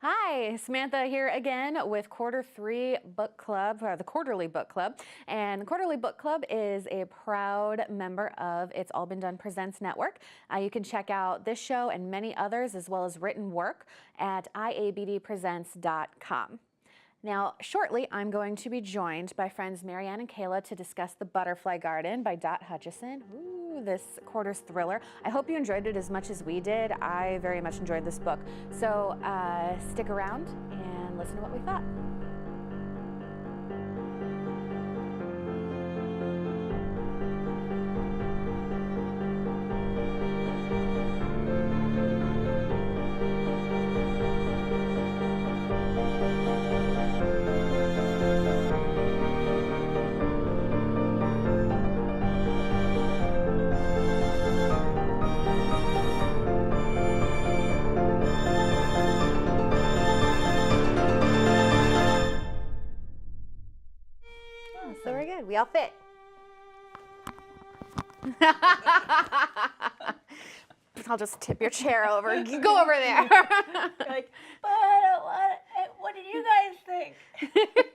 Hi, Samantha here again with Quarter 3 Book Club, or the Quarterly Book Club. And the Quarterly Book Club is a proud member of It's All Been Done Presents Network. You can check out this show and many others, as well as written work, at IABDpresents.com. Now, shortly, I'm going to be joined by friends Marianne and Kayla to discuss The Butterfly Garden by Dot Hutchinson. Ooh, this quarter's thriller. I hope you enjoyed it as much as we did. I very much enjoyed this book. So stick around and listen to what we thought. So we're good. We all fit. I'll just tip your chair over. You go over there. You're like, but what did you guys think?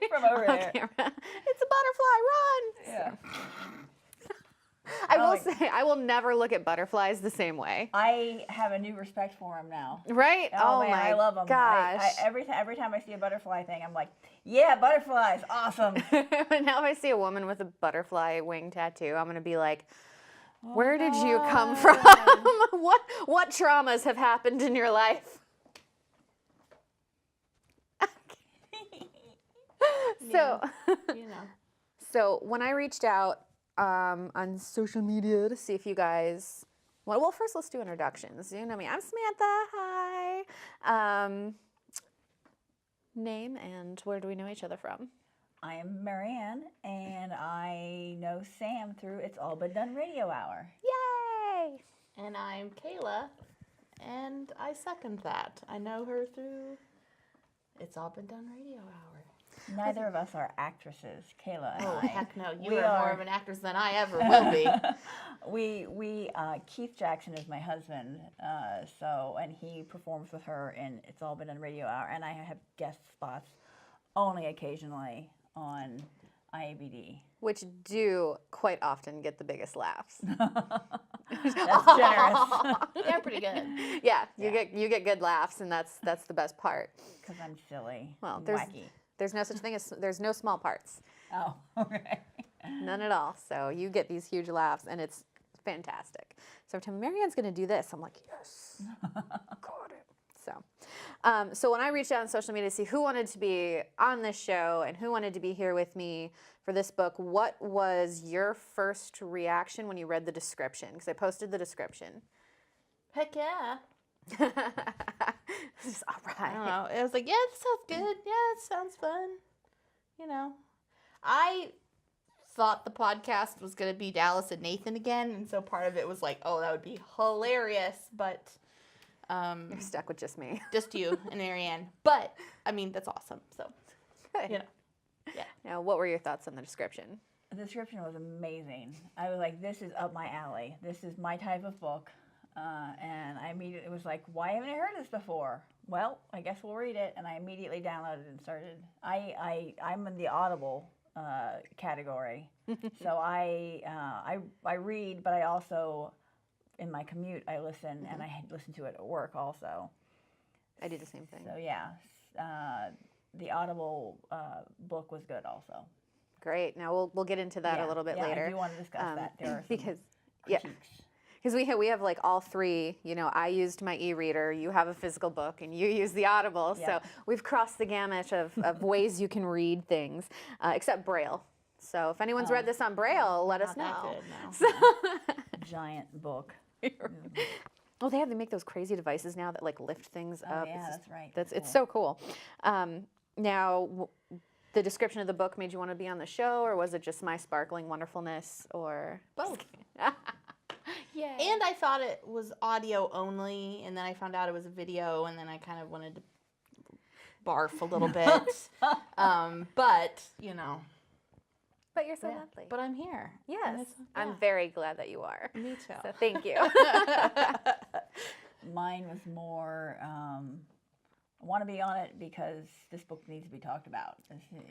From over there. Camera. It's a butterfly. Run. Yeah. I will say, I will never look at butterflies the same way. I have a new respect for them now. Right? Oh man, my I love them. gosh. Every time I see a butterfly thing, I'm like, yeah, butterflies, awesome. Now if I see a woman with a butterfly wing tattoo, I'm going to be like, where did you come from? What traumas have happened in your life? So, So when I reached out on social media to see if you guys, well, first let's do introductions. You know me, I'm Samantha. Hi. Name and where do we know each other from? I am Marianne, and I know Sam through It's All Been Done Radio Hour. Yay! And I'm Kayla, and I second that. I know her through It's All Been Done Radio Hour. Neither of us are actresses, Kayla and Oh, I. heck no. You We are more of an actress than I ever will be. Keith Jackson is my husband, and he performs with her in It's All Been Done Radio Hour, and I have guest spots only occasionally on IABD. Which do quite often get the biggest laughs. That's generous. They're pretty good. Yeah, you get good laughs, and that's the best part. Because I'm silly. Well, and wacky. There's no such thing as there's no small parts. Oh, okay. None at all. So you get these huge laughs, and it's fantastic. So every time Marianne's going to do this, I'm like, yes, got it. So when I reached out on social media to see who wanted to be on this show and who wanted to be here with me for this book, what was your first reaction when you read the description? Because I posted the description. Heck yeah. Just, all right. I don't know. It was like, yeah, this sounds good. Yeah, it sounds fun. I thought the podcast was going to be Dallas and Nathan again, and so part of it was like, oh, that would be hilarious, but You're stuck with just me. just you and Marianne. But, I mean, that's awesome, so, Good. yeah. Now, what were your thoughts on the description? The description was amazing. I was like, this is up my alley. This is my type of book. And I immediately was like, why haven't I heard this before? Well, I guess we'll read it. And I immediately downloaded and started. I'm in the Audible category. So I read, but I also, in my commute, I listen, and I listen to it at work also. I do the same thing. So yeah, the Audible book was good also. Great. Now we'll get into that a little bit later. I do want to discuss that. There are some because critiques. Because we have like all three, I used my e-reader, you have a physical book, and you use the Audible. Yeah. So we've crossed the gamut of ways you can read things, except Braille. So if anyone's read this on Braille, let us Not know. that good, no. Giant book. Oh, they make those crazy devices now that like lift things up. Yeah, It's that's right. It's so cool. Now, the description of the book made you want to be on the show, or was it just my sparkling wonderfulness, or Both. yeah? And I thought it was audio only, and then I found out it was a video, and then I kind of wanted to barf a little bit. But, But you're so lovely. But I'm here. Yes, I'm very glad that you are. Me too. So thank you. Mine was more want to be on it because this book needs to be talked about.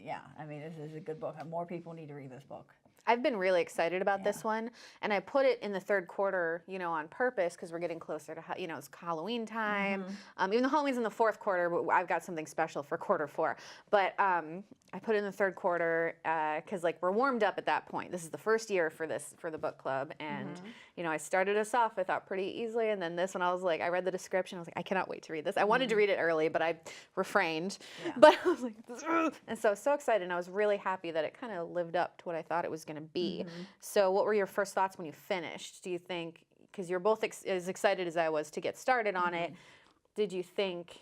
Yeah, I mean, this is a good book. More people need to read this book. I've been really excited about this one, and I put it in the third quarter, on purpose because we're getting closer to, it's Halloween time. Even though Halloween's in the fourth quarter, but I've got something special for quarter 4. But I put it in the third quarter because we're warmed up at that point. This is the first year for the book club, and I started us off, I thought, pretty easily, and then this one I was like, I read the description, I was like, I cannot wait to read this. I wanted to read it early, but I refrained. Yeah. But I was like, ugh. And so excited, and I was really happy that it kind of lived up to what I thought it was going to be. So what were your first thoughts when you finished? Do you think, because you're both as excited as I was to get started on it, did you think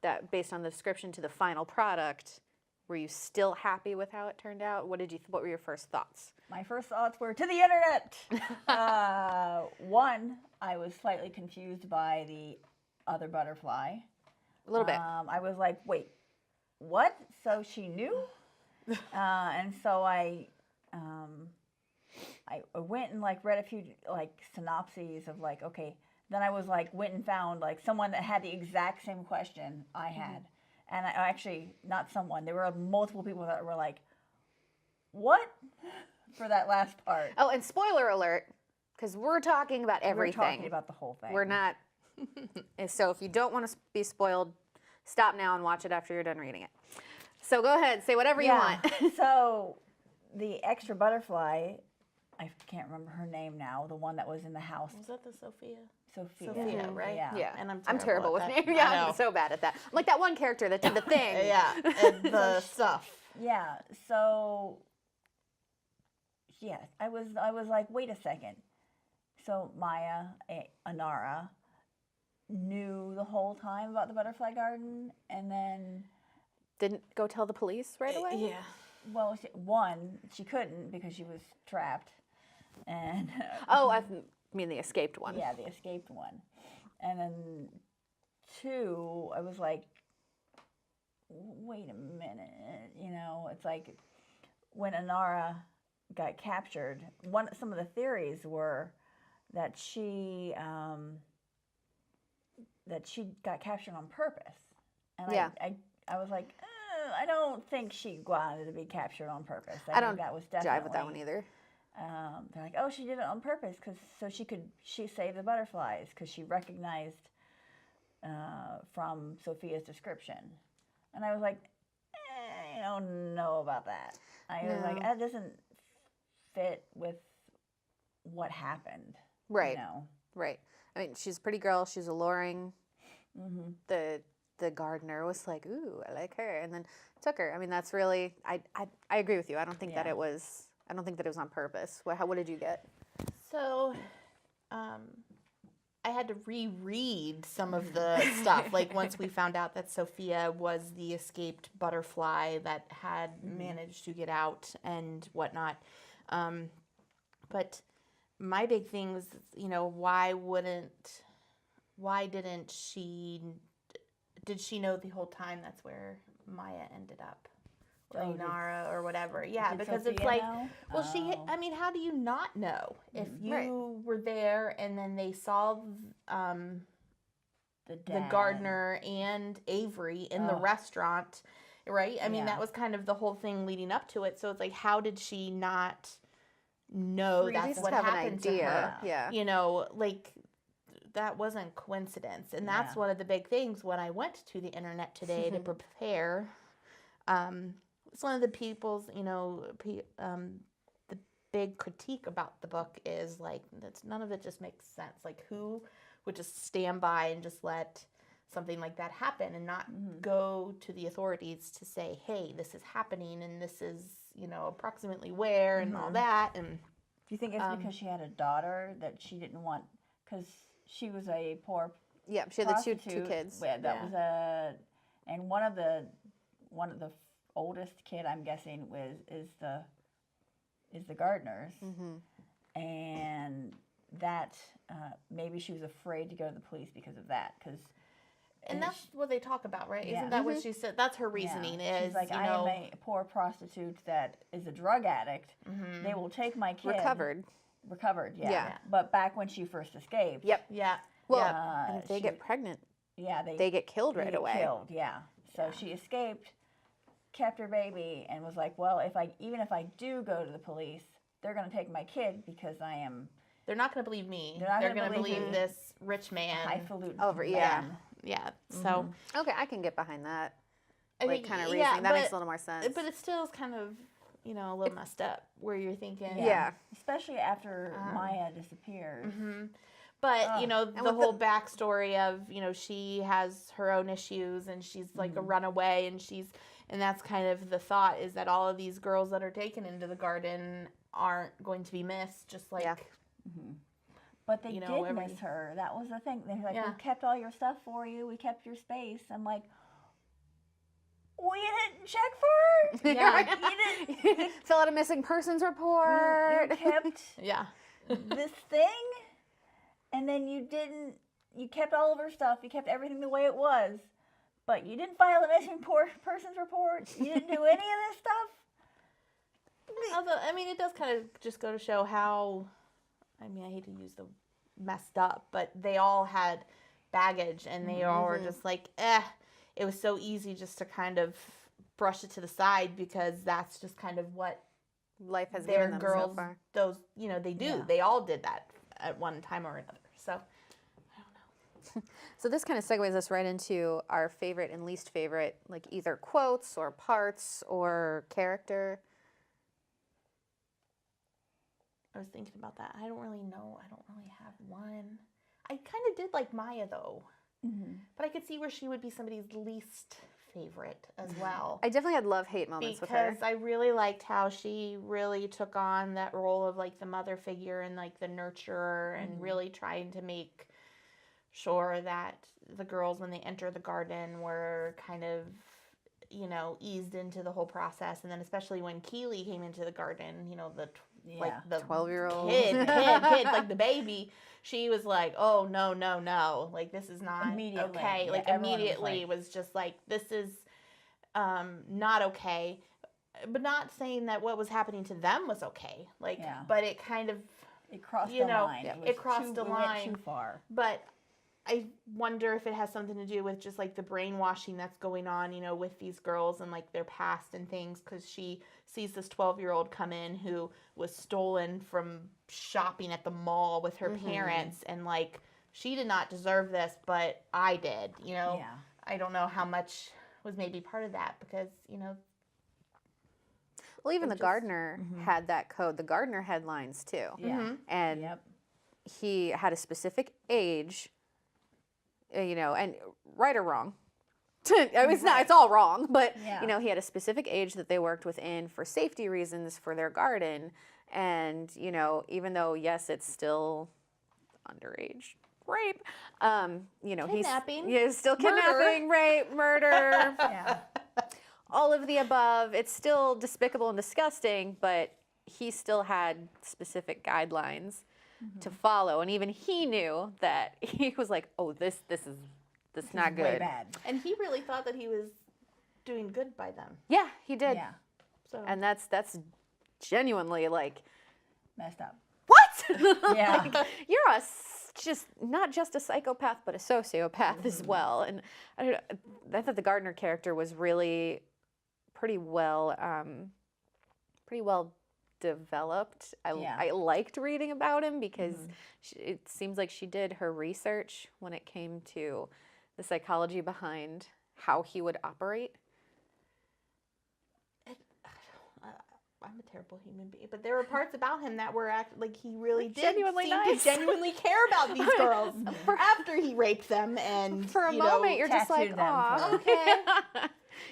that based on the description to the final product, were you still happy with how it turned out? What were your first thoughts? My first thoughts were to the internet. One, I was slightly confused by the other butterfly. A little bit. I was like, wait, what? So she knew? And so I went and read a few synopses of okay. Then I was went and found someone that had the exact same question I had. And I actually, not someone, there were multiple people that were like, what? For that last part. Oh, and spoiler alert, because we're talking about everything. We're talking about the whole thing. We're not. So if you don't want to be spoiled, stop now and watch it after you're done reading it. So go ahead, say whatever you want. So the extra butterfly, I can't remember her name now, the one that was in the house. Was that the Sophia? Sophia, right? Yeah. And I'm terrible with at names. that. Yeah, I'm so bad at that. I'm like that one character that did the thing. Yeah, and the stuff. Yeah. So, yes, I was like, wait a second. So Maya, Anara, knew the whole time about the butterfly garden, and then Didn't go tell the police right away? Yeah. well, she couldn't because she was trapped, and Oh, I mean the escaped one. yeah, the escaped one, and then 2, I was like, wait a minute, it's like when Anara got captured. Some of the theories were that she got captured on purpose, and Yeah. I was like, I don't think she wanted to be captured on purpose. I don't think that was definitely jive with that one either. They're like, oh, she did it on purpose so she saved the butterflies because she recognized from Sophia's description, and I was like, I don't know about that. I was like, that doesn't fit with what happened. Right. Right. I mean, she's a pretty girl. She's alluring. The gardener was like, ooh, I like her, and then took her. I mean, that's really. I agree with you. I don't think that it was. I don't think that it was on purpose. What did you get? So, I had to reread some of the stuff. Once we found out that Sophia was the escaped butterfly that had managed to get out and whatnot. But my big thing was, why didn't she? Did she know the whole time that's where Maya ended up? Or Inara or whatever. Yeah, did because Sophia it's like, know? well, how do you not know if you were there and then they saw the gardener and Avery in the restaurant, right? I mean, that was kind of the whole thing leading up to it. So it's like, how did she not know that's what happened to her? Yeah. That wasn't coincidence. And that's one of the big things when I went to the internet today to prepare. It's one of the people's, the big critique about the book is none of it just makes sense. Who would just stand by and just let something like that happen and not go to the authorities to say, hey, this is happening and this is, approximately where and all that. And Do you think it's because she had a daughter that she didn't want? Because she was a poor Yeah, she had the two prostitute. kids. That was and one of the oldest kid, I'm guessing, is the gardener's, and that maybe she was afraid to go to the police because of that. And that's what they talk about, right? Yeah. Isn't that what she said? That's her reasoning is, she's like, I am a poor prostitute that is a drug addict. They will take my kid. Recovered, yeah. Yeah. But back when she first escaped. Yep. Yeah. Well, yeah. and if they get pregnant, Yeah, they get killed they right get away. Killed, yeah. So she escaped, kept her baby, and was like, well, even if I do go to the police, they're going to take my kid because I am They're not going to believe me. They're not They're gonna going to believe believe me. this rich man. highfalutin Over, man. yeah. Yeah. So Okay, I can get behind that. I Like, mean, kind of yeah, reasoning. That makes a but- little more sense. But it still is kind of, a little messed up where you're thinking. Yeah. Especially after Maya disappears. But, Ugh. the with whole backstory of, she has her own issues and she's like a runaway and that's kind of the thought is that all of these girls that are taken into the garden aren't going to be missed, just like, Yeah. But they You know, did every- miss her. That was the thing. They're like, Yeah. we kept all your stuff for you. We kept your space. I'm like, we didn't check for her? Yeah. You didn't Fill out a missing persons report. you kept yeah. this thing? And then you kept all of her stuff. You kept everything the way it was. But you didn't file a missing persons report. You didn't do any of this stuff. Although, it does kind of just go to show how, I hate to use the messed up, but they all had baggage and they all were just like, it was so easy just to kind of brush it to the side because that's just kind of what Life has their given them girls, so far. those, they do. Yeah. They all did that at one time or another. So, I don't know. So this kind of segues us right into our favorite and least favorite, like either quotes or parts or character. I was thinking about that. I don't really know. I don't really have one. I kind of did like Maya though. But I could see where she would be somebody's least favorite as well. I definitely had love-hate moments with her. Because I really liked how she really took on that role of like the mother figure and like the nurturer and really trying to make sure that the girls when they enter the garden were kind of, eased into the whole process. And then especially when Keely came into the garden, like the 12-year-old. kid, like the baby, she was like, oh, no, like this is not Immediately. okay. Yeah, Like everyone was immediately like- was just like, this is not okay. But not saying that what was happening to them was okay. Like, Yeah. but it kind of, It crossed You the know, line. it was crossed the it went line. too far. but I wonder if it has something to do with just like the brainwashing that's going on, with these girls and like their past and things. Because she sees this 12-year-old come in who was stolen from shopping at the mall with her parents. And like, she did not deserve this, but I did, Yeah. I don't know how much was maybe part of that because, Well, even the just- gardener had that code. The gardener had lines too. Yeah. And Yep. he had a specific age, and right or wrong. It's all wrong, but Yeah. he had a specific age that they worked within for safety reasons for their garden. And, even though, yes, it's still underage rape, Kidnapping, he's still kidnapping, rape, murder, Yeah. all of the above. It's still despicable and disgusting, but he still had specific guidelines to follow, and even he knew that he was like, "Oh, this is not good." Way bad. and he really thought that he was doing good by them. Yeah, he did, Yeah. So and that's genuinely like, Messed up. what? Yeah. Like, you're just not just a psychopath, but a sociopath as well. And I don't know, I thought the gardener character was really pretty well developed. I liked reading about him because it seems like she did her research when it came to the psychology behind how he would operate. I'm a terrible human being, but there were parts about him that were like he really did Genuinely seem nice. to genuinely care about these girls after he raped them, and For a moment, you're just like, tattooed them "Aw, for- okay."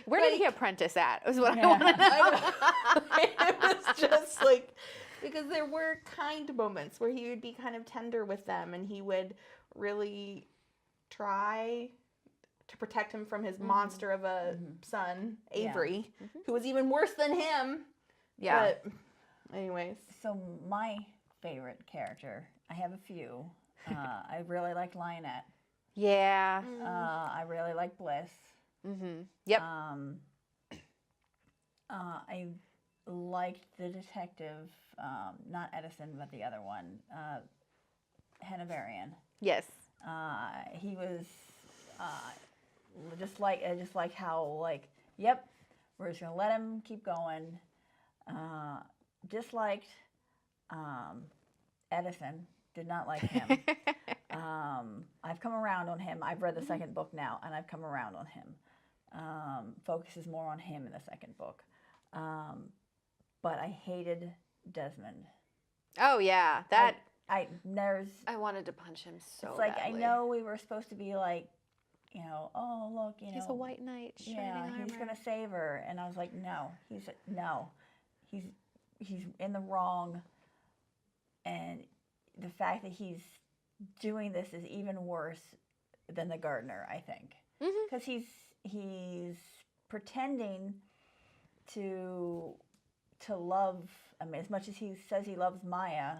Where did he apprentice at?" Is what I want to know. It was just like because there were kind moments where he would be kind of tender with them, and he would really try to protect him from his monster of a son, Avery, who was even worse than him. Yeah. But anyways. So my favorite character, I have a few. I really like Lionette. Yeah. I really like Bliss. Yep. I liked the detective, not Edison, but the other one, Hanoverian. Yes. He was just like how like, yep, we're just gonna let him keep going. Disliked Edison. Did not like him. I've come around on him. I've read the second book now, and I've come around on him. Focuses more on him in the second book. But I hated Desmond. Oh yeah, that I wanted to punch him so it's like badly. I know we were supposed to be like, oh look, He's a white knight. yeah, he's gonna save her, and I was like, no, he's in the wrong, and the fact that he's doing this is even worse than the gardener, I think, because he's pretending to love. I mean, as much as he says he loves Maya,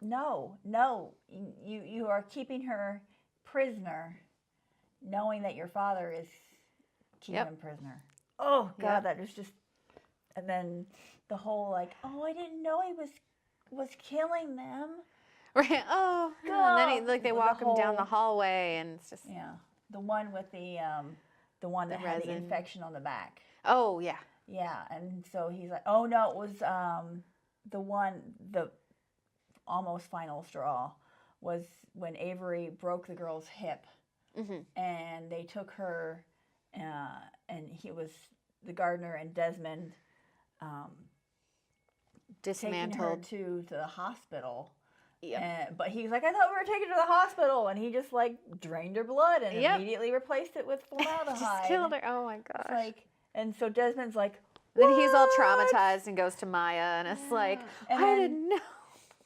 no, you are keeping her prisoner, knowing that your father is keeping him prisoner. Oh God, that was just, and then the whole like, oh, I didn't know he was killing them. Right. Oh, and then they walk him down the hallway, and it's just the one with the one that had the infection on the back. Oh yeah. Yeah, and so he's like, oh no, it was the almost final straw was when Avery broke the girl's hip, and they took her, and he was the gardener and Desmond dismantled, taking her to the hospital. Yeah. But he's like, I thought we were taking her to the hospital, and he just like drained her blood and immediately replaced it with formaldehyde. Just killed her. Oh my gosh. It's like, and so Desmond's like, then he's all traumatized and goes to Maya, and it's like, I didn't know.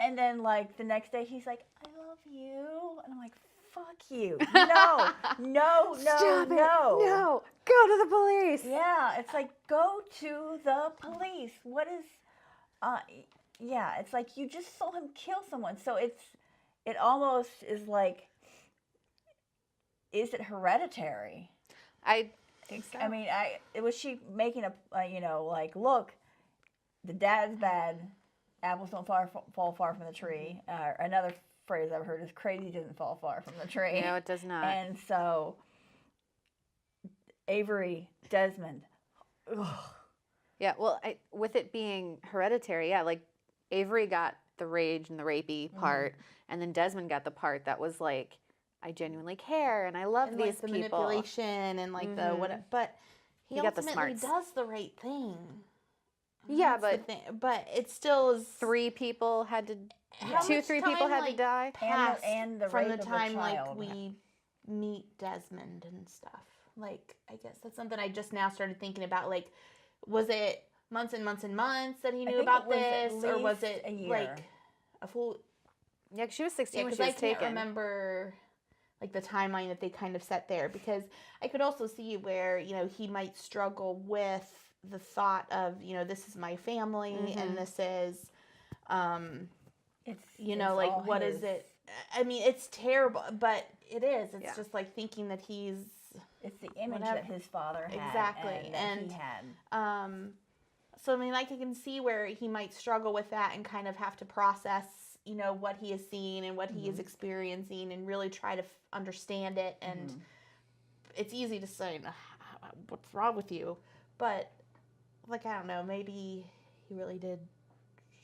And then like the next day, he's like, I love you, and I'm like, fuck you, no, Stop it. No, go to the police. Yeah, it's like, go to the police. What is, yeah, it's like you just saw him kill someone. So it almost is like, is it hereditary? I think so. I mean, was she making a, like, look, the dad's bad, apples don't fall far from the tree. Another phrase I've heard is crazy doesn't fall far from the tree. No, it does not. And so, Avery, Desmond, ugh. Yeah, well, with it being hereditary, like Avery got the rage and the rapey part, and then Desmond got the part that was like, I genuinely care and I love these the people. Manipulation and like the what, but he got the ultimately smarts. does the right thing. Yeah, That's but it still is. 3 people had to, How 3 much people time, had to die. Passed and the from rape the of a time like child. we meet Desmond and stuff. Like, I guess that's something I just now started thinking about. Like, was it months and months and months that he knew about this, or was it a year. like a full? Yeah, 'cause she was 16 when Because she was I can't taken. remember like the timeline that they kind of set there. Because I could also see where he might struggle with the thought of this is my family and this is, It's like all what his. is it? I mean, it's terrible, but it is. It's Yeah. just like thinking that he's It's the image whatever. that his father had. Exactly. And And, he had. So I mean, like I can see where he might struggle with that and kind of have to process, what he has seen and what he is experiencing, and really try to understand it. And it's easy to say, "What's wrong with you?" But like, I don't know, maybe he really did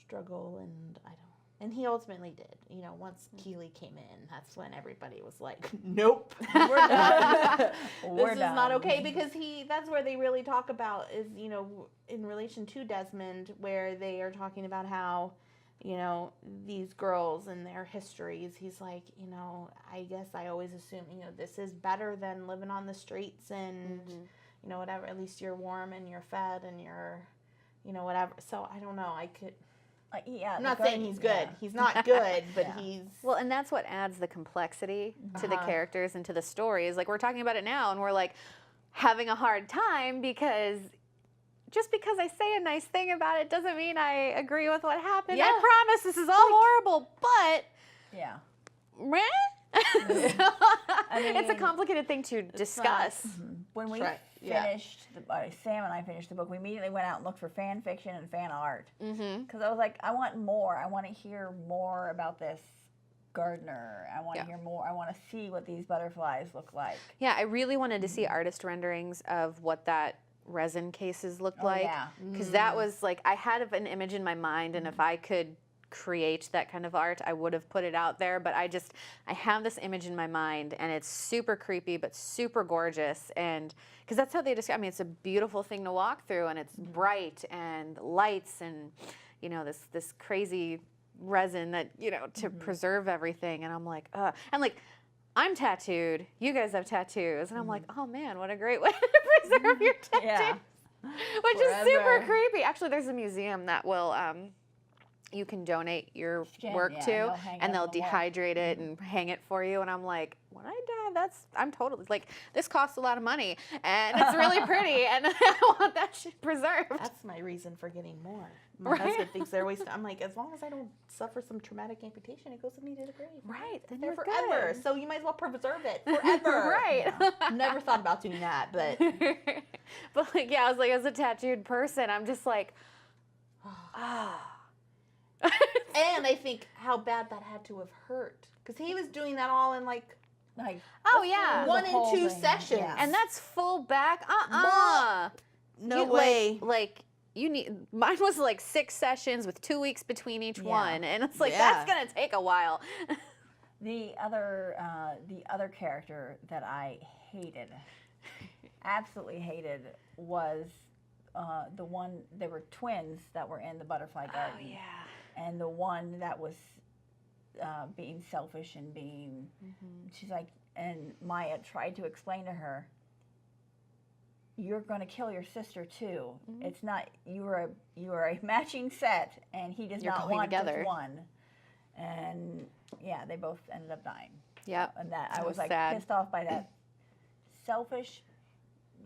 struggle, and I don't. And he ultimately did. Once Keeley came in, that's when everybody was like, "Nope, We're done. this is not okay." Because that's where they really talk about is, in relation to Desmond, where they are talking about how, these girls and their histories. He's like, I guess I always assume, this is better than living on the streets and, whatever. At least you're warm and you're fed and you're, whatever. So I don't know. I could. Yeah, I'm not saying he's good. He's not good, but he's. Well, and that's what adds the complexity to the characters and to the stories. Like, we're talking about it now, and we're like having a hard time because just because I say a nice thing about it doesn't mean I agree with what happened. Yeah. I promise this is all horrible, but Yeah. I mean, it's a complicated thing to discuss. When we Right. finished, Sam and I finished the book, we immediately went out and looked for fan fiction and fan art. Because I was like, I want more. I want to hear more about this gardener. I want to Yeah. hear more. I want to see what these butterflies look like. Yeah, I really wanted to see artist renderings of what that resin cases looked Oh, like. yeah. Because that was like, I had an image in my mind, and if I could create that kind of art, I would have put it out there. But I have this image in my mind, and it's super creepy, but super gorgeous. And because that's how they describe, I mean, it's a beautiful thing to walk through, and it's bright and lights and, you know, this crazy resin that, you know, to preserve everything. And I'm like, and like, I'm tattooed, you guys have tattoos, and I'm like, oh man, what a great way to preserve your tattoos. Yeah. Which is super creepy. Actually, there's a museum that will you can donate your work yeah, to, they'll hang it and they'll on the wall. dehydrate it and hang it for you. And I'm like, when I die, I'm totally like, this costs a lot of money, and it's really pretty, and I want that shit preserved. That's my reason for getting more. My Right. husband thinks they're wasting. I'm like, as long as I don't suffer some traumatic amputation, it goes with me to the grave. Right, then There you're forever. good. So you might as well preserve it forever. Right. Never thought about doing that, but But like, yeah, I was like, as a tattooed person, I'm just like, and I think how bad that had to have hurt, because he was doing that all in like Like, oh yeah, one the and whole two thing, sessions. yeah. and that's full back. no You- way. Like you need. Mine was like 6 sessions with 2 weeks between each Yeah. one, and it's like Yeah. that's gonna take a while. the other character that I hated, absolutely hated, was the one. There were twins that were in the butterfly garden, and the one that was being selfish and being. She's like, and Maya tried to explain to her, you're going to kill your sister too. It's not, you are a matching set, and he does You're not going want together. just one. And yeah, they both ended up dying. Yep. And that I That was was like sad. pissed off by that selfish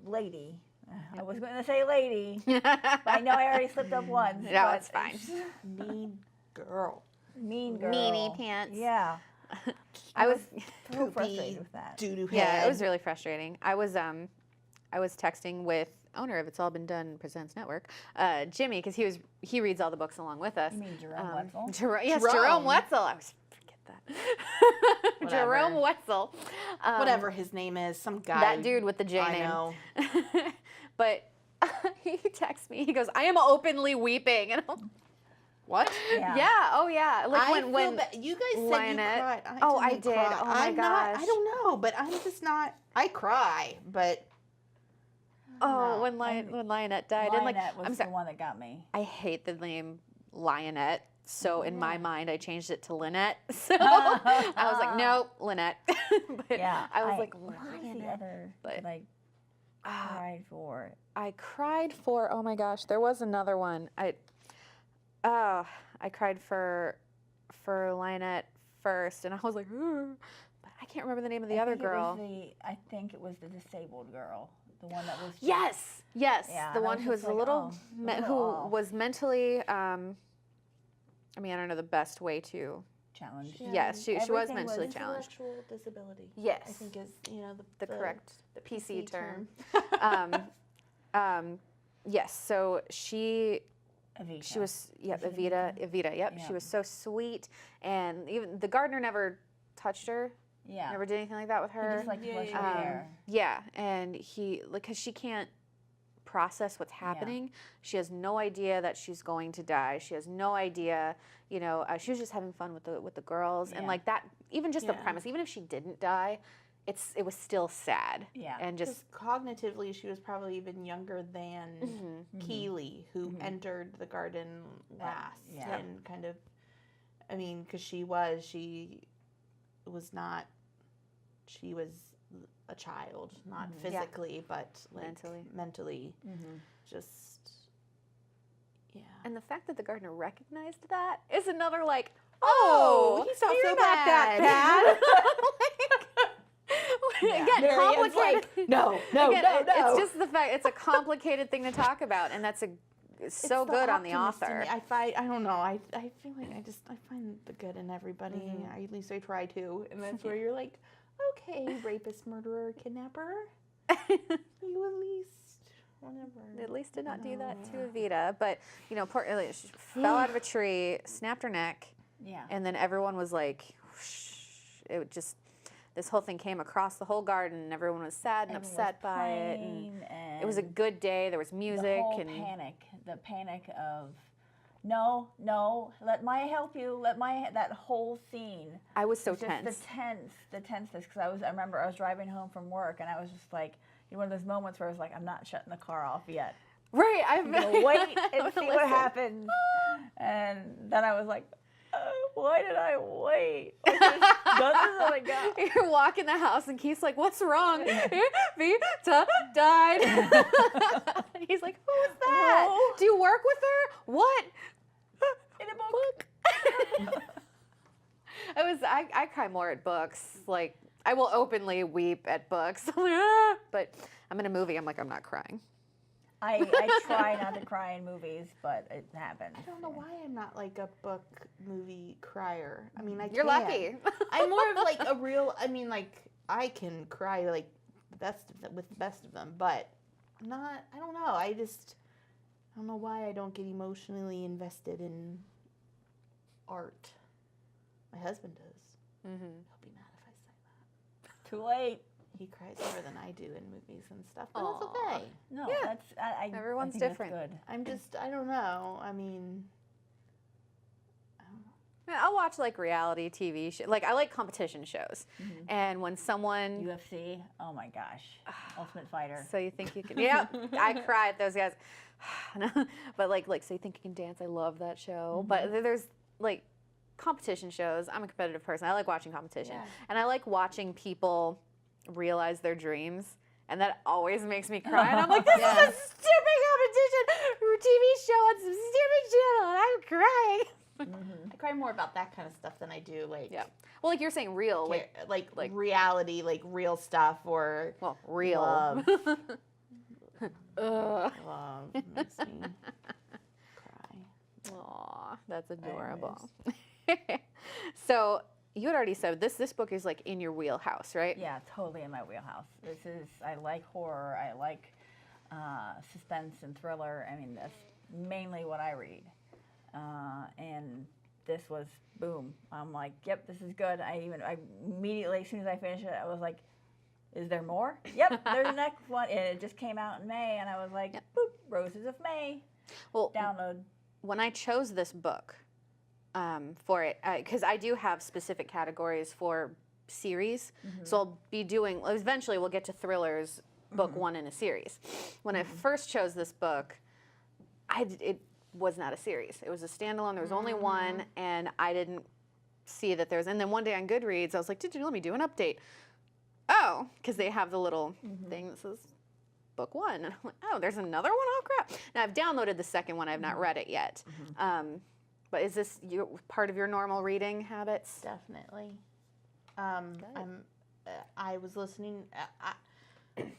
lady. I was going to say lady, but I know I already slipped up once. No, but it's fine. Mean girl. Mean girl. Meanie pants. Yeah. I was. So Poopy frustrated with that. doo-doo head. Yeah, it was really frustrating. I was texting with owner of It's All Been Done Presents Network, Jimmy, because he reads all the books along with us. You mean Jerome Wetzel? Yes, Jerome. Jerome Wetzel. I was forget that. Jerome Whatever. Wetzel. Whatever his name is, some guy. That dude with the J I name. know. But he texts me. He goes, "I am openly weeping," and I'm, What? yeah, oh yeah. Like I when feel you guys said Lionette- you cried. Oh, I didn't did. cry. Oh, my I'm not. gosh. I don't know, but I'm just not. I cry, but oh when Lionette died, and like Lionette was I'm the sorry, one that got me. I hate the name Lionette. So in my mind, I changed it to Lynette. So I was like, nope, Lynette. But Yeah. I was like, what was the Lionette. other but- that I cried for? I cried for. Oh my gosh, there was another one. I cried for Lionette first, and I was like, but I can't remember the name of the other girl. I think it was the disabled girl, the one that was. Yes, Yeah, the and I one was who was just a like, little, oh, who little off. was mentally. I mean, I don't know the best way to. Challenged. Yes, she was Everything mentally was challenged. intellectual disability. Yes. I think is The correct PC term. term. Yes, so she Evita. was Was it Evita, yep. Yeah. She was so sweet, and even the gardener never touched her, Yeah. never did anything like that with He her. just liked to brush her Yeah. hair. Yeah, and he, like, because she can't process what's happening. She has no idea that she's going to die. She has no idea, you know. She was just having fun with the girls, and Yeah. like that. Even just the Yeah. premise, even if she didn't die, it was still sad. Yeah. and just Cognitively, she was probably even younger than Mm-hmm. Keeley, who entered the garden last, yeah. and kind of. I mean, because she was not. She was a child, not physically, but like mentally, just. Yeah. and the fact that the gardener recognized that is another like, Oh, he's not you're so not that bad. Again, Marianne's complicated. like, no. It's just the fact it's a complicated thing to talk about, and that's so It's the good on the optimist in author. me. I don't know. I feel like I find the good in everybody. At least I try to. And that's where you're like, okay, rapist, murderer, kidnapper. You at least whatever. At least did not do that to Evita, but you know, poor, she fell out of a tree, snapped her neck, Yeah. and then everyone was like, it just, this whole thing came across the whole garden, and everyone was sad and Everyone upset was by it. praying, And it was a and good day. There was music. the whole the panic of, no, let Maya help you. That whole scene. I was so It's just tense. the tenseness, because I remember I was driving home from work, and I was just like, one of those moments where I was like, I'm not shutting the car off yet. Right. I'm gonna wait and see what happens. And then I was like, why did I wait? Like, I got. You're walking the house, and Keith's like, "What's wrong?" Vita died. And he's like, "Who is that? Oh. Do you work with her? What?" In a book. I cry more at books. Like, I will openly weep at books. But I'm in a movie. I'm like, I'm not crying. I try not to cry in movies, but it happens. I don't know why I'm not like a book movie crier. I mean, You're lucky. I'm more of like a real. I mean, like I can cry like with the best of them, but not. I don't know. I don't know why I don't get emotionally invested in art. My husband does. Mm-hmm. He'll be mad if I say that. Too late. He cries more than I do in movies and stuff, but Aw. it's okay. No, Yeah. that's Everyone's I think different. That's good. I'm just. I don't know. I mean. I don't know. I'll watch like reality TV shows. Like, I like competition shows. And when someone, UFC. Oh my gosh. Ultimate Fighter. so you think you can, yeah, I cry at those guys. But like, so you think you can dance? I love that show. But there's like competition shows. I'm a competitive person. I like watching competition, Yeah. and I like watching people realize their dreams. And that always makes me cry. And I'm like, this is a stupid competition TV show on some stupid channel, and I'm crying. I cry more about that kind of stuff than I do like. Yeah. Well, like you're saying, real. Like reality, like real stuff, or Well, real. love. Ugh. Love makes me cry. Aw, that's adorable. So you had already said this book is like in your wheelhouse, right? Yeah, totally in my wheelhouse. I like horror. I like suspense and thriller. I mean, that's mainly what I read. And this was boom. I'm like, yep, this is good. I immediately, as soon as I finished it, I was like, is there more? Yep, there's the next one. And it just came out in May, and I was like, boop, Roses of May. Well, Download. when I chose this book for it, because I do have specific categories for series, so I'll be doing, eventually we'll get to thrillers, book one in a series. When I first chose this book, it was not a series. It was a standalone. There was only one, and I didn't see that there's, and then one day on Goodreads, I was like, let me do an update. Oh, because they have the little thing that says book one. And I'm like, oh, there's another one? Oh, crap. Now, I've downloaded the second one. I've not read it yet. But is this part of your normal reading habits? Definitely. I was listening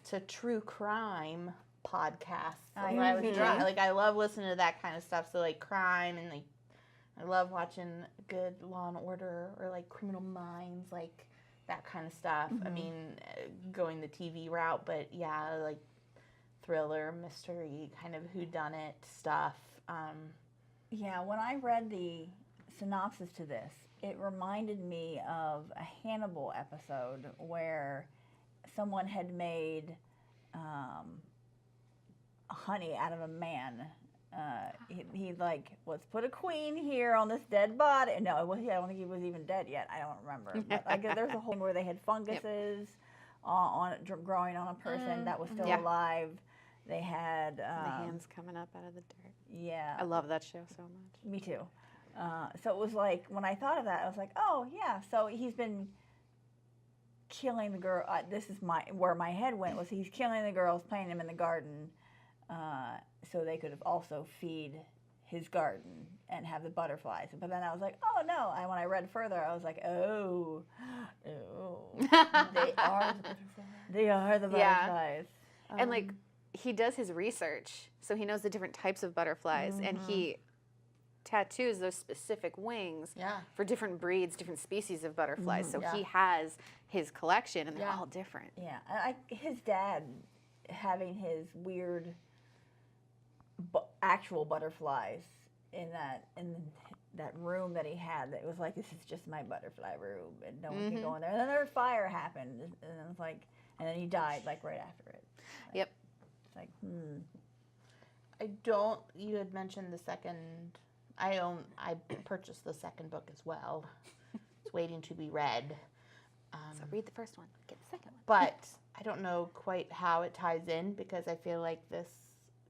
to true crime podcasts when I was driving. Like, I love listening to that kind of stuff. So like crime, and like I love watching good Law and Order or like Criminal Minds, like that kind of stuff. I mean, going the TV route, but yeah, like thriller, mystery, kind of whodunit stuff. Yeah, when I read the synopsis to this, it reminded me of a Hannibal episode where someone had made honey out of a man. He like, let's put a queen here on this dead body. No, I don't think he was even dead yet. I don't remember. But like, there's a whole thing where they had funguses growing on a person that was still alive. They had The hands coming up out of the dirt. Yeah, I love that show so much. me too. So it was like, when I thought of that, I was like, oh yeah. So he's been killing the girl. This is where my head went, was he's killing the girls, playing them in the garden, so they could also feed his garden and have the butterflies. But then I was like, oh no. And when I read further, I was like, oh, they are the butterflies. They are the butterflies. And like, he does his research, so he knows the different types of butterflies, and he tattoos those specific wings for different breeds, different species of butterflies. So he has his collection, and they're all different. Yeah, his dad having his weird actual butterflies in that room that he had that was like, this is just my butterfly room, and no one can go in there. And then there was fire happened, and it was like, and then he died like right after it. Like, Yep. It's like, You had mentioned the second. I purchased the second book as well. It's waiting to be read. So read the first one, get the second one. But I don't know quite how it ties in because I feel like this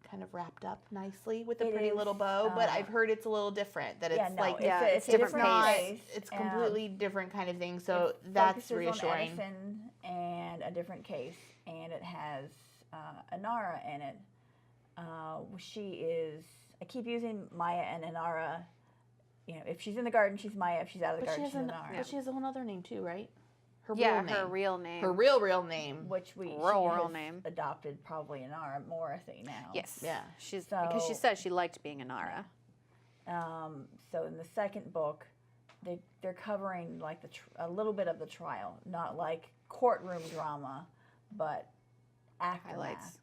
kind of wrapped up nicely with a It pretty is, little bow. But I've heard it's a little different. That it's it's a different different pace. pace. It's completely different kind of thing. So It that's focuses reassuring. on Edison and a different case, and it has Inara in it. She is. I keep using Maya and Inara. You know, if she's in the garden, she's Maya. If she's out of the garden, she's Inara. But she has a whole other name too, right? Her Her real name. Her real name. Which she real has name. adopted probably Inara Morrissey now. Yes. Yeah. Because she said she liked being Inara. So in the second book, they're covering like a little bit of the trial, not like courtroom drama, but aftermath. Highlights.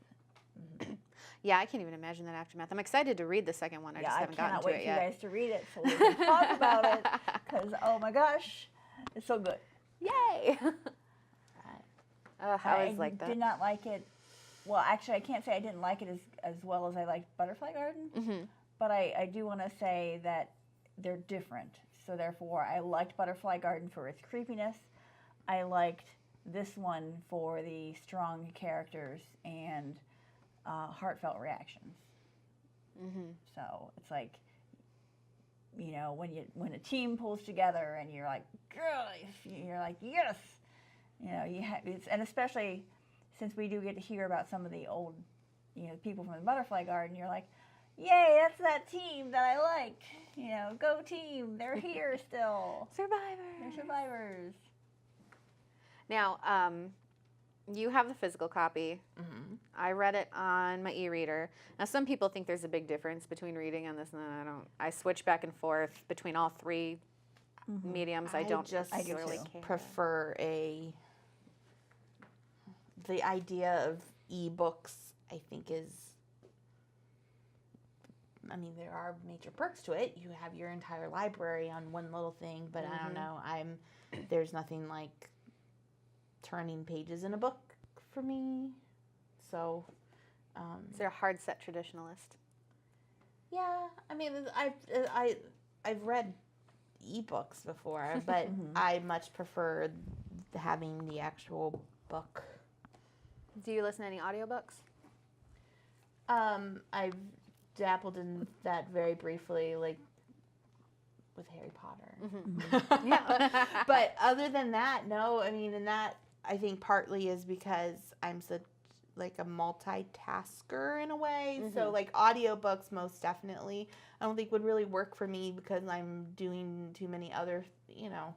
Yeah, I can't even imagine that aftermath. I'm excited to read the second one. I just haven't gotten cannot to wait it for yet. you guys to read it so we can talk about it. Because oh my gosh, it's so good. Yay! I was like that. Did not like it. Well, actually, I can't say I didn't like it as well as I liked Butterfly Garden. But I do want to say that they're different. So therefore, I liked Butterfly Garden for its creepiness. I liked this one for the strong characters and heartfelt reactions. So it's like, you know, when a team pulls together and you're like, girl, you're like, yes, you know, and especially since we do get to hear about some of the old, you know, people from the Butterfly Garden, you're like, yay, that's that team that I like. You know, go team, they're here still. Survivors. They're survivors. Now, you have the physical copy. I read it on my e-reader. Now, some people think there's a big difference between reading on this and I don't. I switch back and forth between all three mediums. I don't just particularly care. prefer the idea of ebooks. I think is. I mean, there are major perks to it. You have your entire library on one little thing, but I don't know. There's nothing like turning pages in a book for me. So, Is there a hard set traditionalist? yeah. I mean, I've read ebooks before, but I much prefer having the actual book. Do you listen to any audiobooks? I've dabbled in that very briefly, like with Harry Potter. Yeah. But other than that, no. I mean, and that I think partly is because I'm such like a multitasker in a way. So like audiobooks most definitely I don't think would really work for me because I'm doing too many other, you know,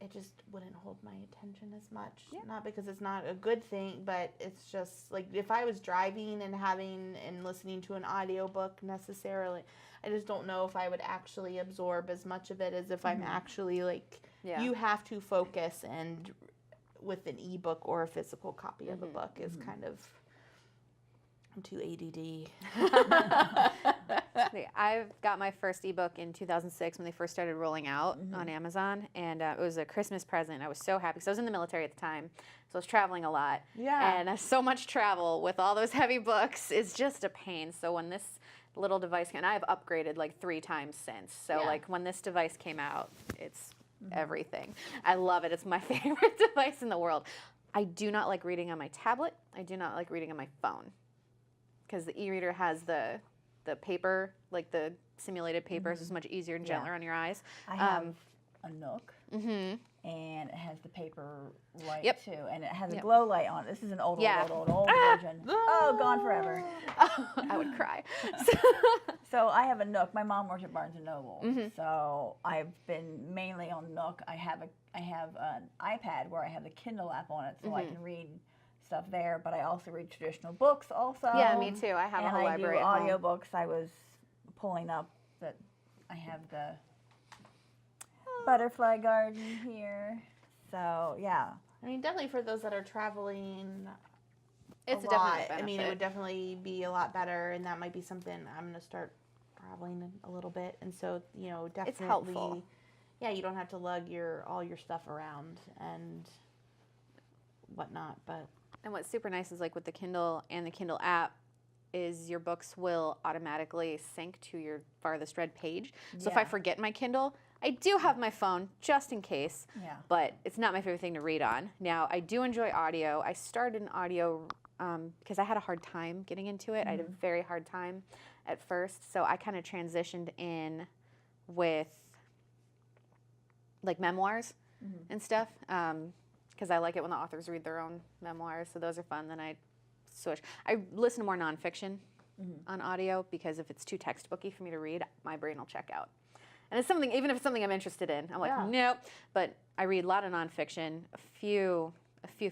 it just wouldn't hold my attention as much. Yeah. Not because it's not a good thing, but it's just like if I was driving and listening to an audiobook necessarily, I just don't know if I would actually absorb as much of it as if I'm actually like, you have to focus, and with an ebook or a physical copy of a book is kind of, I'm too ADD. I've got my first ebook in 2006 when they first started rolling out on Amazon, and it was a Christmas present. I was so happy because I was in the military at the time, so I was traveling a lot. Yeah. And so much travel with all those heavy books is just a pain. So when this little device came, and I've upgraded like 3 times since. So like when this device came out, it's everything. I love it. It's my favorite device in the world. I do not like reading on my tablet. I do not like reading on my phone because the e-reader has the paper, like the simulated paper, so it's much easier and gentler on your eyes. I have a Nook, and it has the paper light too, and it has a glow light on it. This is an old version. Oh, gone forever. I would cry. So I have a Nook. My mom works at Barnes and Noble, so I've been mainly on Nook. I have an iPad where I have the Kindle app on it, so I can read stuff there. But I also read traditional books. Also, Yeah, me too. I have a whole library at home. And I do audiobooks. I was pulling up that I have the Butterfly Garden here. So yeah, I mean, definitely for those that are traveling It's a definitely lot. a benefit. I mean, it would definitely be a lot better, and that might be something I'm going to start traveling a little bit, and so definitely, It's helpful. Yeah, you don't have to lug all your stuff around and whatnot. But And what's super nice is like with the Kindle and the Kindle app is your books will automatically sync to your farthest read page. So if I Yeah. forget my Kindle, I do have my phone just in case, Yeah. but it's not my favorite thing to read on. Now, I do enjoy audio. I started an audio because I had a hard time getting into it. I had a very hard time at first. So I kind of transitioned in with like memoirs and stuff because I like it when the authors read their own memoirs. So those are fun. Then I switch. I listen to more nonfiction on audio because if it's too textbooky for me to read, my brain will check out. And it's something, even if it's something I'm interested in, I'm like, Yeah. nope. But I read a lot of nonfiction, a few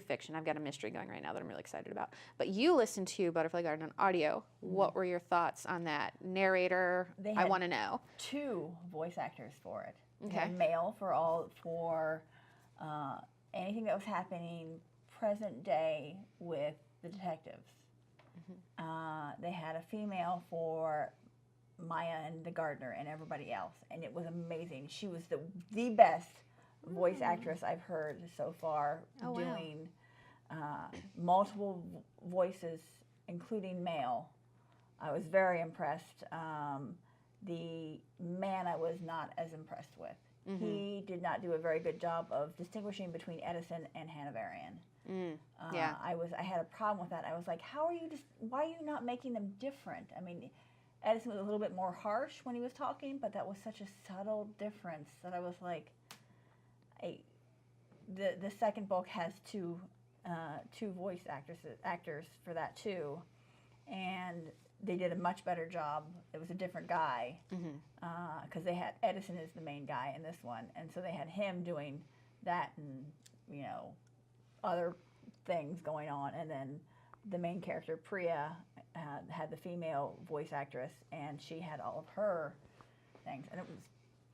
fiction. I've got a mystery going right now that I'm really excited about. But you listened to Butterfly Garden on audio. What were your thoughts on that? Narrator, They I had want to know. 2 voice actors for it. They Okay. had male for anything that was happening present day with the detectives. They had a female for Maya and the gardener and everybody else, and it was amazing. She was the best voice actress I've heard so far, Oh, wow. doing multiple voices, including male. I was very impressed. The man I was not as impressed with. He did not do a very good job of distinguishing between Edison and Hanoverian. Yeah. I had a problem with that. I was like, why are you not making them different? I mean, Edison was a little bit more harsh when he was talking, but that was such a subtle difference that I was like, the second book has two voice actors for that too, and they did a much better job. It was a different guy because they had Edison is the main guy in this one, and so they had him doing that and other things going on, and then the main character Priya had the female voice actress, and she had all of her things, and it was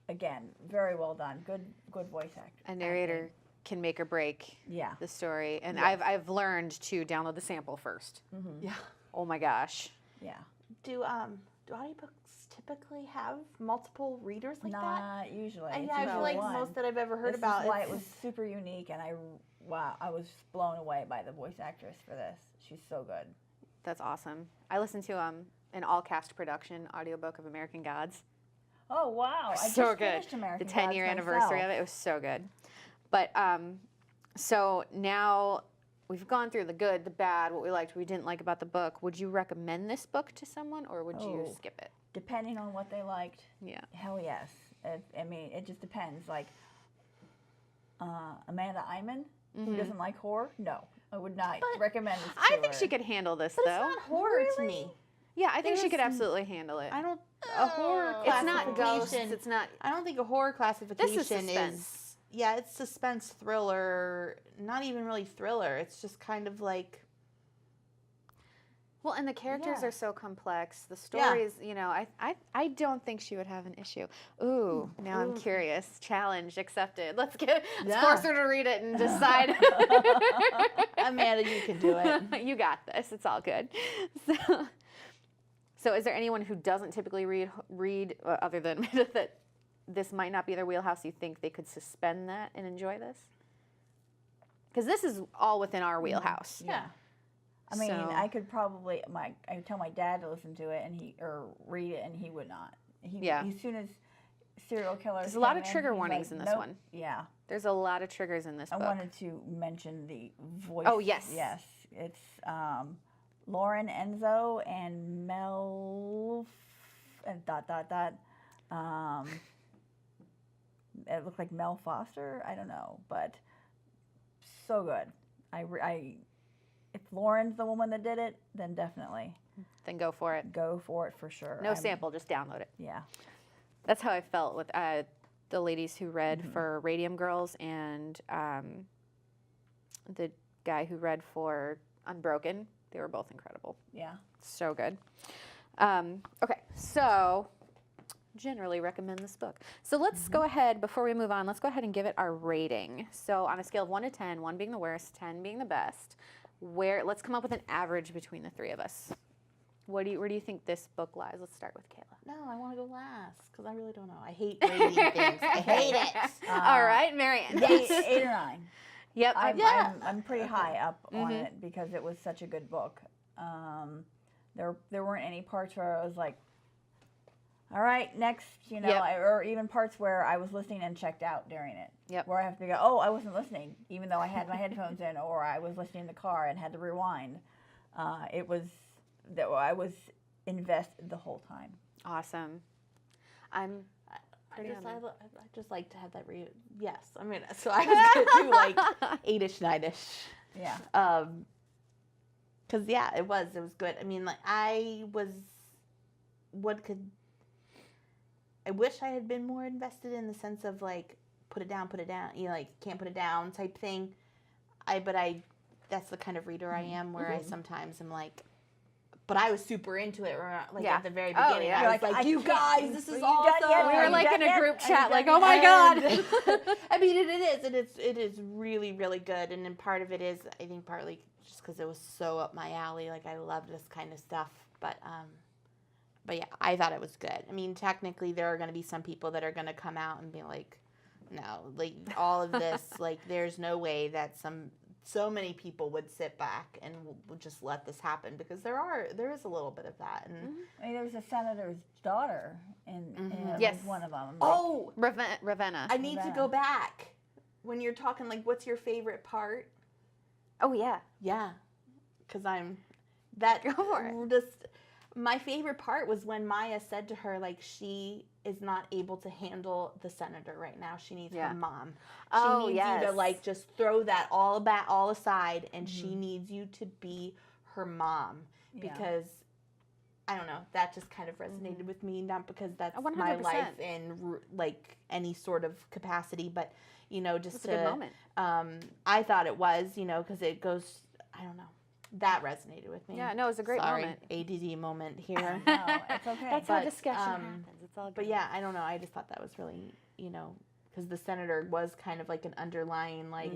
again very well done. Good voice actor. A narrator can make or break Yeah. the story. And Yes. I've learned to download the sample first. yeah. Oh my gosh. Yeah. Do audiobooks typically have multiple readers like that? Not usually. I It's feel usually like one. most that I've ever heard This about. is why it's- it was super unique, and I was blown away by the voice actress for this. She's so good. That's awesome. I listened to an all-cast production audiobook of American Gods. Oh wow! I So just good. finished American The 10-year Gods anniversary myself. of it. It was so good. But so now we've gone through the good, the bad, what we liked, what we didn't like about the book. Would you recommend this book to someone, or would you Oh. skip it? Depending on what they liked, Yeah. hell yes. I mean, it just depends. Like Amanda Iman, who doesn't like horror, no, I would not recommend this to I think her. she could handle this, But though. it's not horror to me. Yeah, I think she There's could absolutely handle it. I don't. A horror It's classification. not ghosts. It's not. I don't think a horror classification suspense. Yeah, it's suspense thriller. Not even really thriller. It's just kind of like. Well, and the characters Yeah. are so complex. The stories, I don't think she would have an issue. Ooh, now I'm curious. Challenge accepted. Let's Yeah. force her to read it and decide. Amanda, you can do it. You got this. It's all good. So is there anyone who doesn't typically read other than that this might not be their wheelhouse? You think they could suspend that and enjoy this? Because this is all within our wheelhouse. Yeah. I mean, So- I could probably I would tell my dad to listen to it or read it, and he would not. Yeah. As soon as serial killers. There's a lot came of trigger he's warnings like, in this "Nope." one. Yeah. There's a lot of triggers in this I book. wanted to mention the voice. Oh, yes. Yes. It's Lauren Enzo and Mel and ... It looked like Mel Foster. I don't know, but so good. If Lauren's the woman that did it, then definitely Then go for it. go for it for sure. No sample, just download it. Yeah. That's how I felt with the ladies who read for Radium Girls and the guy who read for Unbroken. They were both incredible. Yeah. So good. Okay, so generally recommend this book. So let's go ahead, before we move on, let's go ahead and give it our rating. So on a scale of 1 to 10, 1 being the worst, 10 being the best, let's come up with an average between the three of us. Where do you think this book lies? Let's start with Kayla. No, I want to go last because I really don't know. I hate rating things. I hate it. All right, Marianne. 8 or 9. Yep. I'm pretty high up on it because it was such a good book. There weren't any parts where I was like, all right, next, you know, or even parts where I was listening and checked out during it. Yep. Where I have to go, oh, I wasn't listening, even though I had my headphones in, or I was listening in the car and had to rewind. It was that I was invested the whole time. Awesome. I just like to have that yes. I mean, so I was gonna do like 8-ish, 9-ish. Yeah. Cause it was good. I mean, like I wish I had been more invested in the sense of like put it down, you know, like can't put it down type thing. That's the kind of reader I am where I sometimes am like, but I was super into it, like at the very beginning. Yeah. I was like, you guys, this is awesome. We were like in a group chat, like, oh my God. I mean, it is really, really good. And then part of it is, I think partly just because it was so up my alley. Like I love this kind of stuff. But yeah, I thought it was good. I mean, technically there are going to be some people that are going to come out and be like, no, like all of this, like there's no way that so many people would sit back and would just let this happen, because there is a little bit of that. And I mean, there was a senator's daughter in Yes. one of them. oh, Ravenna. I need to go back. When you're talking like, what's your favorite part? Oh yeah. Yeah, because Go for it. My favorite part was when Maya said to her, like, she is not able to handle the senator right now. She needs her mom. She needs you to, like, just throw that all aside, and she needs you to be her mom. Because, I don't know, that just kind of resonated with me. Not because that's 100%. my life in, like, any sort of capacity, but, you know, just a good moment. I thought it was, you know, because it goes, I don't know. That resonated with me. Yeah, no, it was a great moment. ADD moment here. No, it's okay. That's how discussion happens. It's all good. But yeah, I don't know. I just thought that was really, you know, because the senator was kind of like an underlying, like,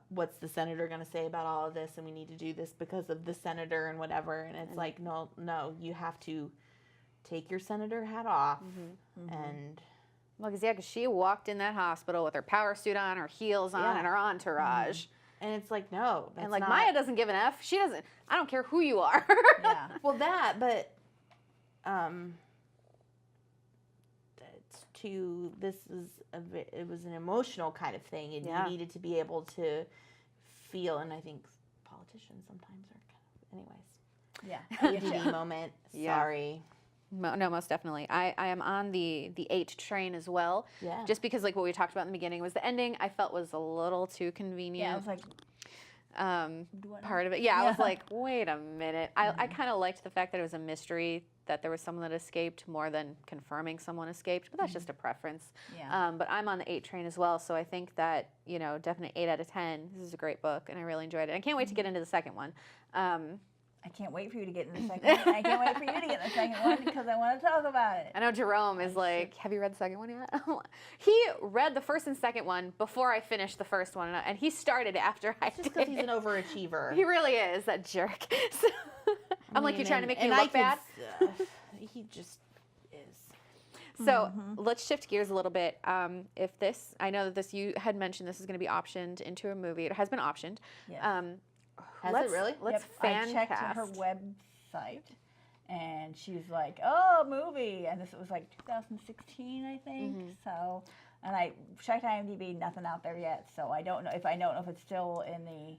what's the senator going to say about all of this? And we need to do this because of the senator and whatever. And it's like, no, you have to take your senator hat off. And well, because she walked in that hospital with her power suit on, her heels on, and her entourage. and it's like, no. And like Maya doesn't give an F. She doesn't. I don't care who you are. Yeah. Well, but it was an emotional kind of thing, and you needed to be able to feel, and I think politicians sometimes are kind of, anyways. Yeah. ADD moment. Sorry. No, most definitely. I am on the 8 train as well. Yeah. Just because like what we talked about in the beginning was the ending I felt was a little too convenient. Yeah, I was like, part of it. Yeah, I was like, wait a minute. I kind of liked the fact that it was a mystery, that there was someone that escaped more than confirming someone escaped, but that's just a preference. Yeah. But I'm on the 8 train as well, so I think that, you know, definitely 8 out of 10. This is a great book, and I really enjoyed it. I can't wait to get into the second one. I can't wait for you to get in the second one. I can't wait for you to get in the second one because I want to talk about it. I know Jerome is like, have you read the second one yet? He read the first and second one before I finished the first one, and he started after I did. Just because he's an overachiever. He really is, that jerk. So, I'm like, you're trying to make me look bad? He just is. So let's shift gears a little bit. I know that this, you had mentioned this is going to be optioned into a movie. It has been optioned. Yes. Has it really? Let's I checked her website, and she was like, "Oh, movie," and this was like 2016, I think. So, and I checked IMDb, nothing out there yet. So I don't know if it's still in the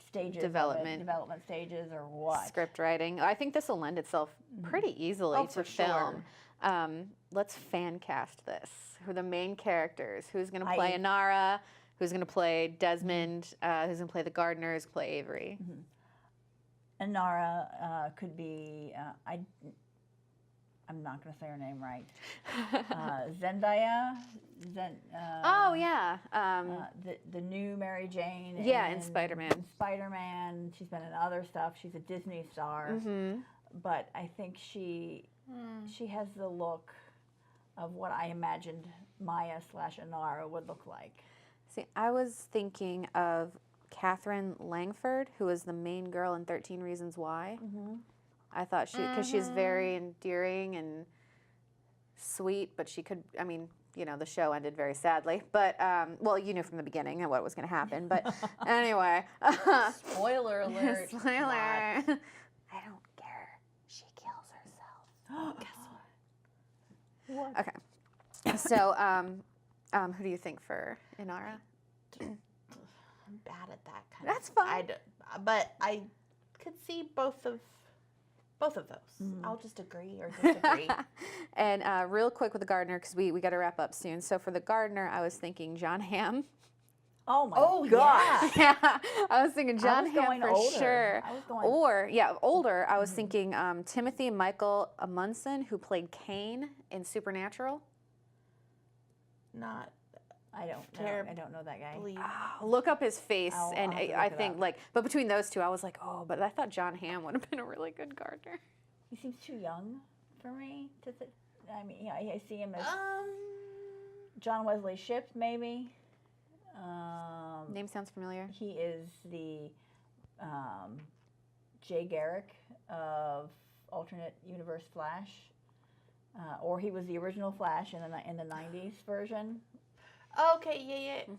stages, development stages, or what. Script writing. I think this will lend itself pretty easily to film. Let's fan cast this. Who are the main characters? Who's going to play Inara? Who's going to play Desmond? Who's going to play the gardener? Who's going to play Avery? Inara could be, I'm not going to say her name right. Zendaya. Oh, yeah. The new Mary Jane. Yeah, in Spider-Man. Spider-Man. She's been in other stuff. She's a Disney star. But I think she has the look of what I imagined Maya / Inara would look like. See, I was thinking of Catherine Langford, who was the main girl in 13 Reasons Why. I thought because she's very endearing and sweet, but she could, I mean, you know, the show ended very sadly. But, well, you knew from the beginning what was going to happen. But anyway. Spoiler alert. Spoiler. I don't care. She kills herself. Guess what? What? Okay. So, who do you think for Inara? I'm bad at that kind That's of. fine. But I could see both of those. I'll just agree or disagree. And real quick with the gardener, because we got to wrap up soon. So for the gardener, I was thinking John Hamm. Oh my Oh, gosh. Yeah, I was thinking John was Hamm going for older. sure. I was going- Or older. I was thinking Timothy Michael Amundsen, who played Cain in Supernatural. Not I don't know. Terribly. I don't know that guy. Look up his face, I'll and have to I look it think up. like, but between those two, I was like, oh, but I thought John Hamm would have been a really good gardener. He seems too young for me to. I mean, yeah, I see him as John Wesley Shipp, maybe. Name sounds familiar. He is the Jay Garrick of alternate universe Flash, or he was the original Flash in the '90s version. okay, yeah.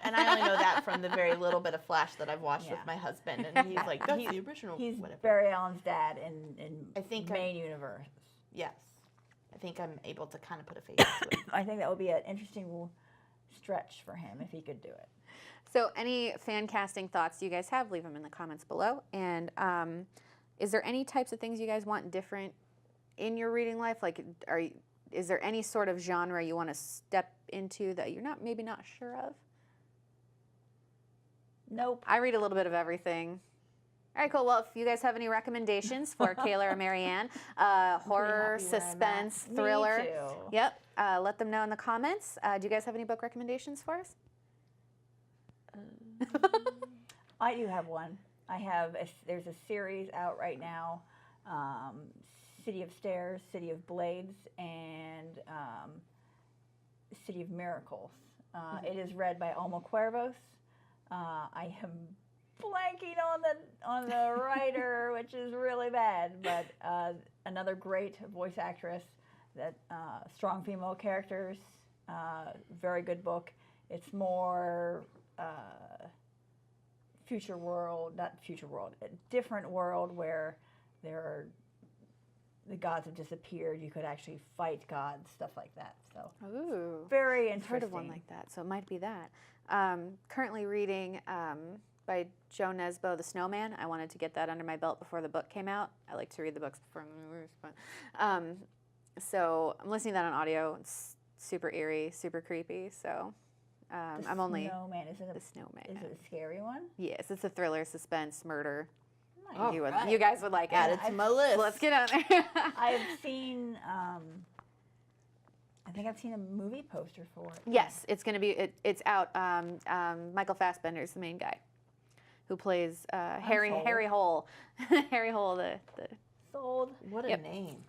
And I only know that from the very little bit of Flash that I've watched with my husband, and he's like, "That's the original." He's whatever. Barry Allen's dad in I think main universe. Yes, I think I'm able to kind of put a face to it. I think that would be an interesting stretch for him if he could do it. So, any fan casting thoughts you guys have, leave them in the comments below. And is there any types of things you guys want different in your reading life? Like, is there any sort of genre you want to step into that you're maybe not sure of? Nope. I read a little bit of everything. All right, cool. Well, if you guys have any recommendations for Kayla or Marianne, horror, happy where I'm suspense, Me thriller, too. yep, let them know in the comments. Do you guys have any book recommendations for us? I do have one. There's a series out right now, City of Stairs, City of Blades, and City of Miracles. It is read by Alma Cuervos. I am blanking on the writer, which is really bad, but another great voice actress. That strong female characters. Very good book. It's more a different world where the gods have disappeared. You could actually fight gods, stuff like that. So Ooh. very I've interesting. heard of one like that, so it might be that. Currently reading by Joe Nesbo, The Snowman. I wanted to get that under my belt before the book came out. I like to read the books before the movies, but so I'm listening to that on audio. It's super eerie, super creepy. So I'm only Snowman. Is The Snowman. it a scary one? Yes, it's a thriller, suspense, murder. Nice. You guys would like Add it. it to my list. So let's get on there. I've seen. I think I've seen a movie poster for it. Yes, it's gonna be. It's out. Michael Fassbender's the main guy, who plays Harry sold. Hole. Harry Hole. The Sold. What a Yep. name.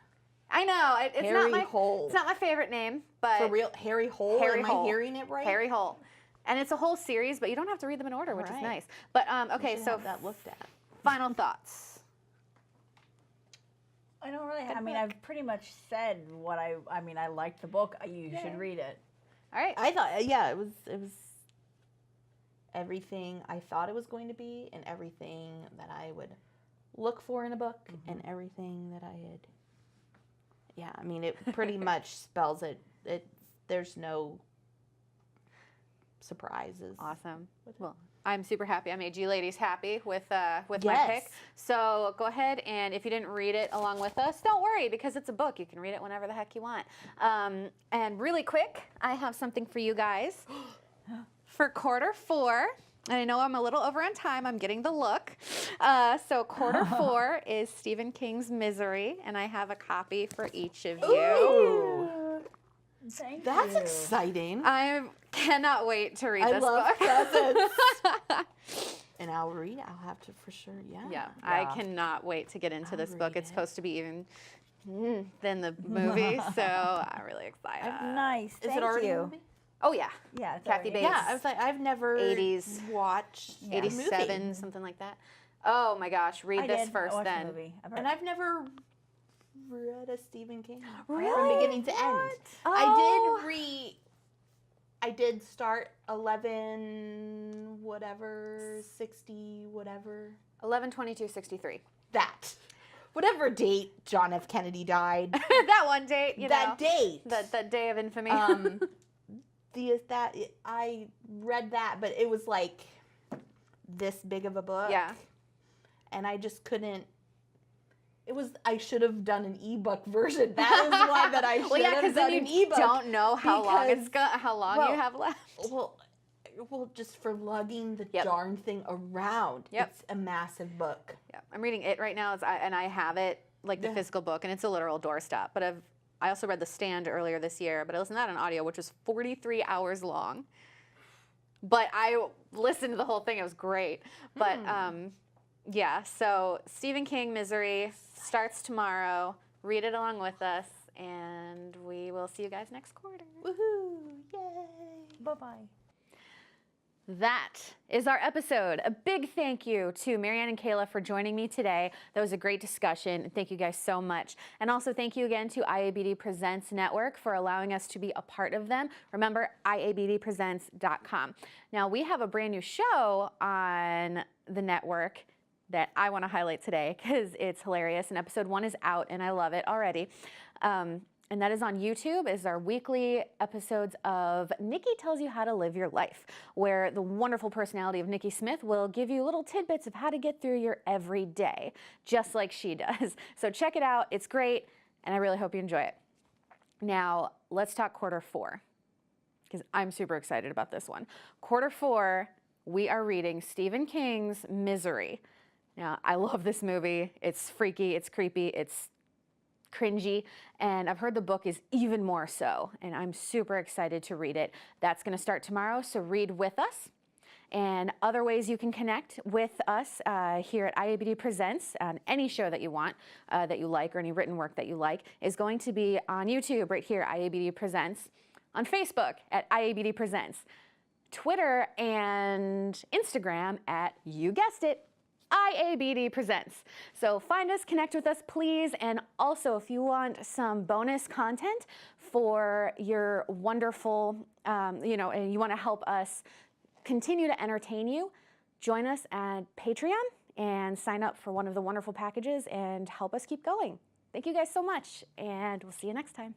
I know it's Harry not my Hole. It's not my favorite name, but For real, Harry Hole. Harry Am Hole. I hearing it right? Harry Hole, and it's a whole series, but you don't have to read them in order, which is Right. nice. But We okay, should so have that looked at. final thoughts. I don't really. I mean, I've pretty much said what I mean, I liked the book. You should read it. All right. I thought, it was everything I thought it was going to be, and everything that I would look for in a book, and everything that I had. Yeah, I mean, it pretty much spells it. There's no surprises. Awesome. Well, I'm super happy. I made you ladies happy with my Yes. pick. So go ahead, and if you didn't read it along with us, don't worry, because it's a book. You can read it whenever the heck you want. And really quick, I have something for you guys for Q4. And I know I'm a little over on time. I'm getting the look. So Q4 is Stephen King's Misery, and I have a copy for each of you. Ooh, Thank that's you. exciting. I cannot wait to read I this love book. presents. And I'll read it. I'll have to for sure. Yeah. Yeah, I cannot wait to get into this book. read It's it. supposed to be even than the movie, so I'm really excited. Nice. Is Thank it already you. a movie? Oh yeah, Yeah, it's Kathy already- Bates. Yeah, I was like, I've never 80s. watched Yeah. the movie. 87, something like that. Oh my gosh, read I this did. first I watched then. the movie. And I've never read a Stephen King from Really? beginning to end. Oh. I did start 11 whatever 60 whatever 11/22/63. that whatever date John F. Kennedy died. That one date, you that know. date. That day of infamy. I read that, but it was like this big of a book. Yeah. And I just couldn't. I should have done an ebook version. That is one that I should well, yeah, have because done then an you ebook. don't know how long because- how long well, you have left. Well, just for lugging the Yep. darn thing around. Yep. It's a massive book. Yeah, I'm reading it right now, and I have it like the Yeah. physical book, and it's a literal doorstop. But I also read The Stand earlier this year, but I listened to that on audio, which was 43 hours long. But I listened to the whole thing; it was great. But yeah, so Stephen King, Misery starts tomorrow. Read it along with us, and we will see you guys next quarter. Woohoo! Yay! Bye-bye. That is our episode. A big thank you to Marianne and Kayla for joining me today. That was a great discussion. Thank you guys so much. And also thank you again to IABD Presents Network for allowing us to be a part of them. Remember, IABDpresents.com. Now, we have a brand new show on the network that I want to highlight today because it's hilarious. And episode 1 is out, and I love it already. And that is on YouTube. Is our weekly episodes of Nikki Tells You How to Live Your Life, where the wonderful personality of Nikki Smith will give you little tidbits of how to get through your everyday, just like she does. So check it out. It's great, and I really hope you enjoy it. Now, let's talk quarter 4, because I'm super excited about this one. Quarter 4, we are reading Stephen King's Misery. Now, I love this movie. It's freaky, it's creepy, it's cringy, and I've heard the book is even more so, and I'm super excited to read it. That's going to start tomorrow, so read with us. And other ways you can connect with us here at IABD Presents on any show that you want, that you like, or any written work that you like, is going to be on YouTube right here, IABD Presents, on Facebook at IABD Presents, Twitter and Instagram at, you guessed it, IABD Presents. So find us, connect with us, please. And also, if you want some bonus content for your wonderful, and you want to help us continue to entertain you, join us at Patreon and sign up for one of the wonderful packages and help us keep going. Thank you guys so much, and we'll see you next time.